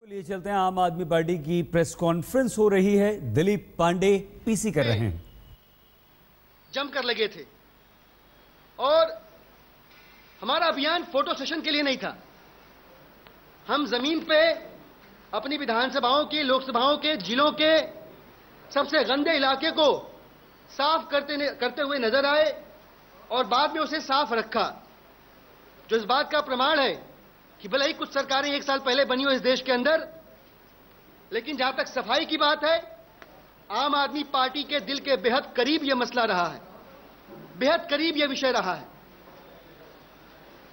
लिए चलते हैं। आम आदमी पार्टी की प्रेस कॉन्फ्रेंस हो रही है। दिलीप पांडे पीसी कर रहे हैं। जमकर लगे थे और हमारा अभियान फोटो सेशन के लिए नहीं था। हम जमीन पे अपनी विधानसभाओं के, लोकसभाओं के, जिलों के सबसे गंदे इलाके को साफ करते हुए नजर आए और बाद में उसे साफ रखा, जो इस बात का प्रमाण है कि भले ही कुछ सरकारें एक साल पहले बनी हो इस देश के अंदर, लेकिन जहां तक सफाई की बात है, आम आदमी पार्टी के दिल के बेहद करीब यह मसला रहा है, बेहद करीब यह विषय रहा है।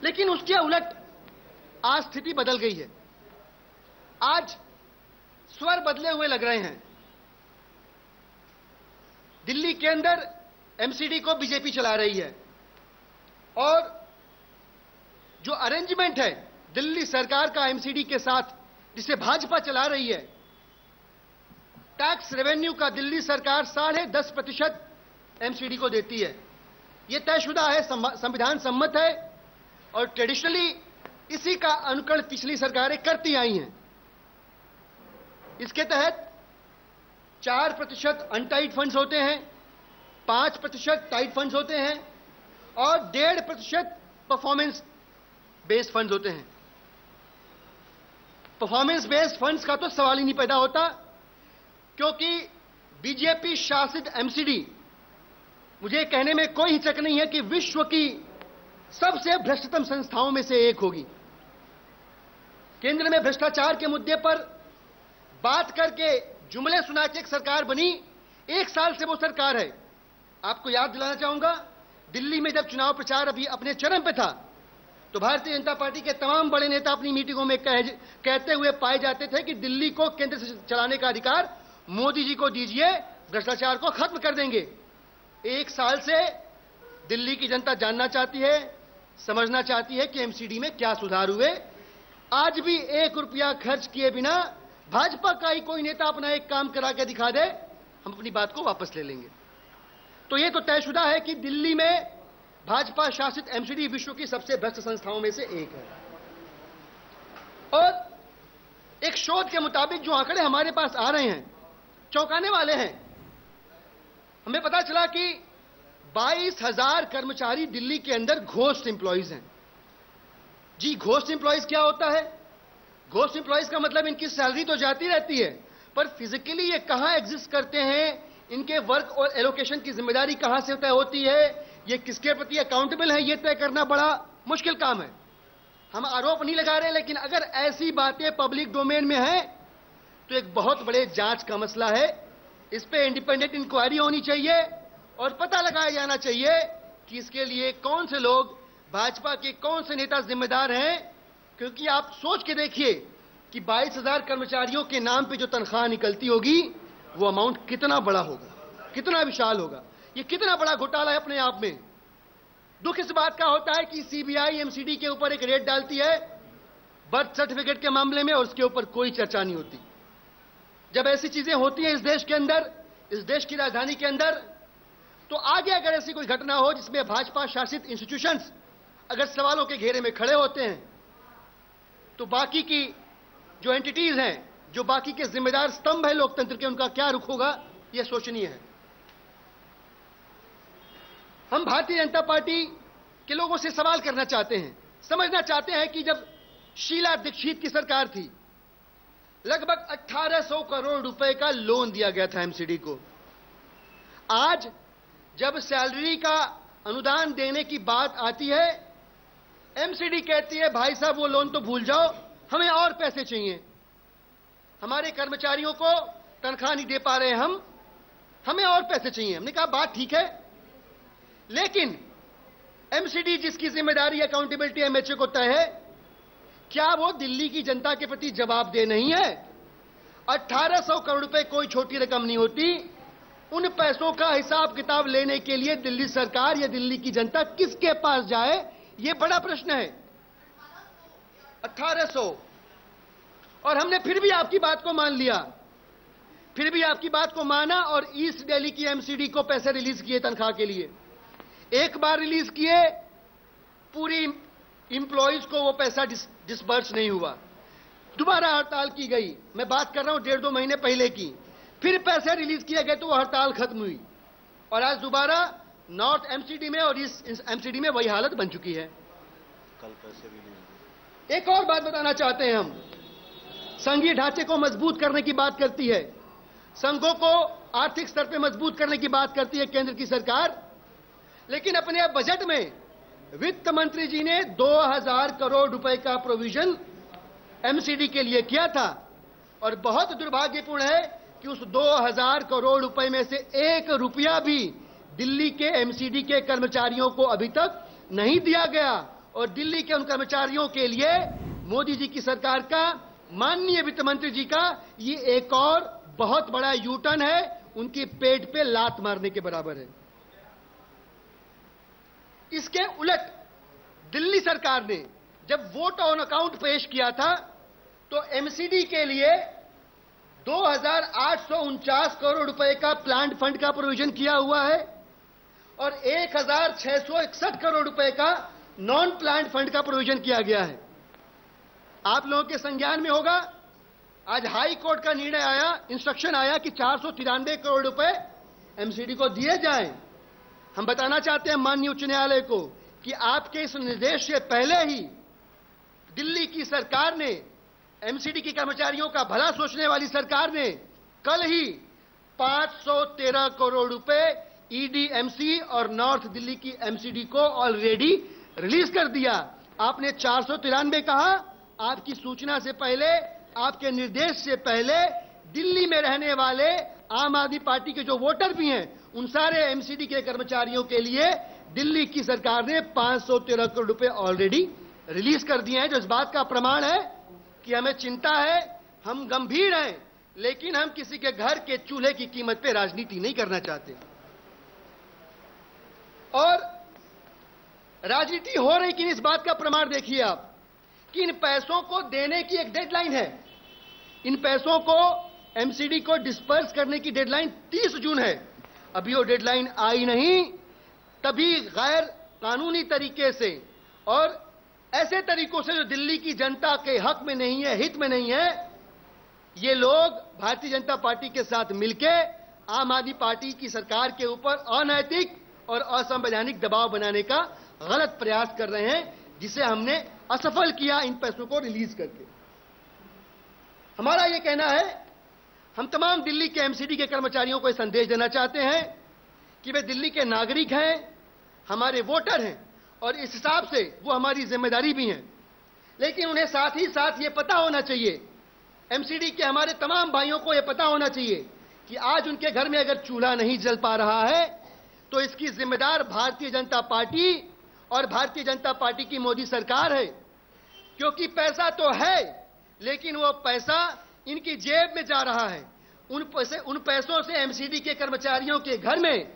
लेकिन उसके उलट आज स्थिति बदल गई है। आज स्वर बदले हुए लग रहे हैं। दिल्ली के अंदर एमसीडी को बीजेपी चला रही है और जो अरेंजमेंट है दिल्ली सरकार का एमसीडी के साथ, जिसे भाजपा चला रही है, टैक्स रेवेन्यू का दिल्ली सरकार 10.5% एमसीडी को देती है। यह तयशुदा है, संविधान सम्मत है और ट्रेडिशनली इसी का अनुकरण पिछली सरकारें करती आई हैं। इसके तहत 4% अनटाइड फंड्स होते हैं, 5% टाइड फंड्स होते हैं और 1.5% परफॉर्मेंस बेस्ड फंड्स होते हैं। परफॉर्मेंस बेस्ड फंड्स का तो सवाल ही नहीं पैदा होता, क्योंकि बीजेपी शासित एमसीडी, मुझे कहने में कोई हिचक नहीं है कि विश्व की सबसे भ्रष्टतम संस्थाओं में से एक होगी। केंद्र में भ्रष्टाचार के मुद्दे पर बात करके जुमले सुना के एक सरकार बनी, एक साल से वो सरकार है। आपको याद दिलाना चाहूंगा, दिल्ली में जब चुनाव प्रचार अभी अपने चरम पे था, तो भारतीय जनता पार्टी के तमाम बड़े नेता अपनी मीटिंगों में कहते हुए पाए जाते थे कि दिल्ली को केंद्र से चलाने का अधिकार मोदी जी को दीजिए, भ्रष्टाचार को खत्म कर देंगे। एक साल से दिल्ली की जनता जानना चाहती है, समझना चाहती है कि एमसीडी में क्या सुधार हुए। आज भी 1 रुपया खर्च किए बिना भाजपा का ही कोई नेता अपना एक काम करा के दिखा दे, हम अपनी बात को वापस ले लेंगे। तो यह तो तयशुदा है कि दिल्ली में भाजपा शासित एमसीडी विश्व की सबसे भ्रष्ट संस्थाओं में से एक है। और एक शोध के मुताबिक जो आंकड़े हमारे पास आ रहे हैं, चौंकाने वाले हैं। हमें पता चला कि 22,000 कर्मचारी दिल्ली के अंदर घोस्ट एम्प्लॉइज हैं। जी, घोस्ट एम्प्लॉइज क्या होता है? घोस्ट एम्प्लॉइज का मतलब इनकी सैलरी तो जाती रहती है, पर फिजिकली ये कहां एग्जिस्ट करते हैं, इनके वर्क और एलोकेशन की जिम्मेदारी कहां से तय होती है, ये किसके प्रति अकाउंटेबल है, ये तय करना बड़ा मुश्किल काम है। हम आरोप नहीं लगा रहे, लेकिन अगर ऐसी बातें पब्लिक डोमेन में हैं तो एक बहुत बड़े जांच का मसला है। इस पे इंडिपेंडेंट इंक्वायरी होनी चाहिए और पता लगाया जाना चाहिए कि इसके लिए कौन से लोग, भाजपा के कौन से नेता जिम्मेदार हैं। क्योंकि आप सोच के देखिए कि 22,000 कर्मचारियों के नाम पे जो तनख्वाह निकलती होगी, वो अमाउंट कितना बड़ा होगा, कितना विशाल होगा। ये कितना बड़ा घोटाला है अपने आप में। दुख इस बात का होता है कि सीबीआई एमसीडी के ऊपर एक रेड डालती है बर्थ सर्टिफिकेट के मामले में और उसके ऊपर कोई चर्चा नहीं होती। जब ऐसी चीजें होती हैं इस देश के अंदर, इस देश की राजधानी के अंदर, तो आगे अगर ऐसी कोई घटना हो जिसमें भाजपा शासित इंस्टीट्यूशंस अगर सवालों के घेरे में खड़े होते हैं, तो बाकी की जो एंटिटीज हैं, जो बाकी के जिम्मेदार स्तंभ है लोकतंत्र के, उनका क्या रुख होगा, यह सोचनीय है। हम भारतीय जनता पार्टी के लोगों से सवाल करना चाहते हैं, समझना चाहते हैं कि जब शीला दीक्षित की सरकार थी, लगभग 1800 करोड़ रुपए का लोन दिया गया था एमसीडी को। आज जब सैलरी का अनुदान देने की बात आती है, एमसीडी कहती है भाई साहब वो लोन तो भूल जाओ, हमें और पैसे चाहिए, हमारे कर्मचारियों को तनख्वाह नहीं दे पा रहे हम, हमें और पैसे चाहिए। हमने कहा बात ठीक है, लेकिन एमसीडी जिसकी जिम्मेदारी अकाउंटेबिलिटी एमएचए को तय है, क्या वो दिल्ली की जनता के प्रति जवाबदेह नहीं है? 1800 करोड़ रुपए कोई छोटी रकम नहीं होती। उन पैसों का हिसाब किताब लेने के लिए दिल्ली सरकार या दिल्ली की जनता किसके पास जाए, यह बड़ा प्रश्न है। 1800, और हमने फिर भी आपकी बात को मान लिया, फिर भी आपकी बात को माना और ईस्ट दिल्ली की एमसीडी को पैसे रिलीज किए तनख्वाह के लिए। एक बार रिलीज किए, पूरी इंप्लॉइज को वो पैसा डिसबर्स नहीं हुआ। दोबारा हड़ताल की गई। मैं बात कर रहा हूं 1.5-2 महीने पहले की। फिर पैसे रिलीज किए गए तो वो हड़ताल खत्म हुई और आज दोबारा नॉर्थ एमसीडी में और ईस्ट एमसीडी में वही हालत बन चुकी है। कल पैसे रिलीज। एक और बात बताना चाहते हैं हम, संघीय ढांचे को मजबूत करने की बात करती है, संघों को आर्थिक स्तर पर मजबूत करने की बात करती है केंद्र की सरकार, लेकिन अपने बजट में वित्त मंत्री जी ने 2000 करोड़ रुपए का प्रोविजन एमसीडी के लिए किया था और बहुत दुर्भाग्यपूर्ण है कि उस 2000 करोड़ रुपए में से 1 रुपया भी दिल्ली के एमसीडी के कर्मचारियों को अभी तक नहीं दिया गया और दिल्ली के उन कर्मचारियों के लिए मोदी जी की सरकार का, माननीय वित्त मंत्री जी का ये एक और बहुत बड़ा यू टर्न है, उनकी पेट पे लात मारने के बराबर है। इसके उलट दिल्ली सरकार ने जब वोट ऑन अकाउंट पेश किया था तो एमसीडी के लिए 2849 करोड़ रुपए का प्लांट फंड का प्रोविजन किया हुआ है और 1661 करोड़ रुपए का नॉन प्लांट फंड का प्रोविजन किया गया है। आप लोगों के संज्ञान में होगा, आज हाई कोर्ट का निर्णय आया, इंस्ट्रक्शन आया कि 493 करोड़ रुपए एमसीडी को दिए जाएं। हम बताना चाहते हैं माननीय उच्च न्यायालय को कि आपके इस निर्देश से पहले ही दिल्ली की सरकार ने, एमसीडी के कर्मचारियों का भला सोचने वाली सरकार ने कल ही 513 करोड़ रुपए ईडीएमसी और नॉर्थ दिल्ली की एमसीडी को ऑलरेडी रिलीज कर दिया। आपने 493 कहा, आपकी सूचना से पहले, आपके निर्देश से पहले दिल्ली में रहने वाले आम आदमी पार्टी के जो वोटर भी हैं, उन सारे एमसीडी के कर्मचारियों के लिए दिल्ली की सरकार ने 513 करोड़ रुपए ऑलरेडी रिलीज कर दिए हैं, जो इस बात का प्रमाण है कि हमें चिंता है, हम गंभीर हैं, लेकिन हम किसी के घर के चूल्हे की कीमत पे राजनीति नहीं करना चाहते। और राजनीति हो रही कि इस बात का प्रमाण देखिए आप कि इन पैसों को देने की एक डेडलाइन है। इन पैसों को एमसीडी को डिस्पर्स करने की डेडलाइन 30 जून है। अभी वो डेडलाइन आई नहीं, तभी गैर कानूनी तरीके से और ऐसे तरीकों से जो दिल्ली की जनता के हक में नहीं है, हित में नहीं है, ये लोग भारतीय जनता पार्टी के साथ मिलके आम आदमी पार्टी की सरकार के ऊपर अनैतिक और असंवैधानिक दबाव बनाने का गलत प्रयास कर रहे हैं, जिसे हमने असफल किया इन पैसों को रिलीज करके। हमारा यह कहना है, हम तमाम दिल्ली के एमसीडी के कर्मचारियों को यह संदेश देना चाहते हैं कि वे दिल्ली के नागरिक हैं, हमारे वोटर हैं और इस हिसाब से वो हमारी जिम्मेदारी भी है। लेकिन उन्हें साथ ही साथ ये पता होना चाहिए, एमसीडी के हमारे तमाम भाइयों को यह पता होना चाहिए कि आज उनके घर में अगर चूल्हा नहीं जल पा रहा है तो इसकी जिम्मेदार भारतीय जनता पार्टी और भारतीय जनता पार्टी की मोदी सरकार है। क्योंकि पैसा तो है, लेकिन वो पैसा इनकी जेब में जा रहा है। उन पैसों से एमसीडी के कर्मचारियों के घर में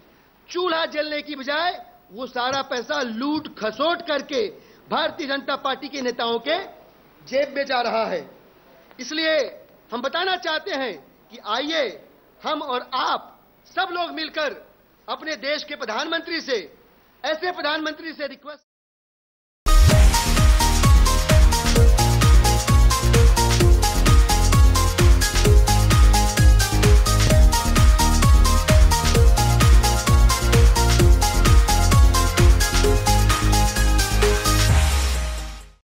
चूल्हा जलने की बजाय वो सारा पैसा लूट खसोट करके भारतीय जनता पार्टी के नेताओं के जेब में जा रहा है। इसलिए हम बताना चाहते हैं कि आइए हम और आप सब लोग मिलकर अपने देश के प्रधानमंत्री से, ऐसे प्रधानमंत्री से रिक्वेस्ट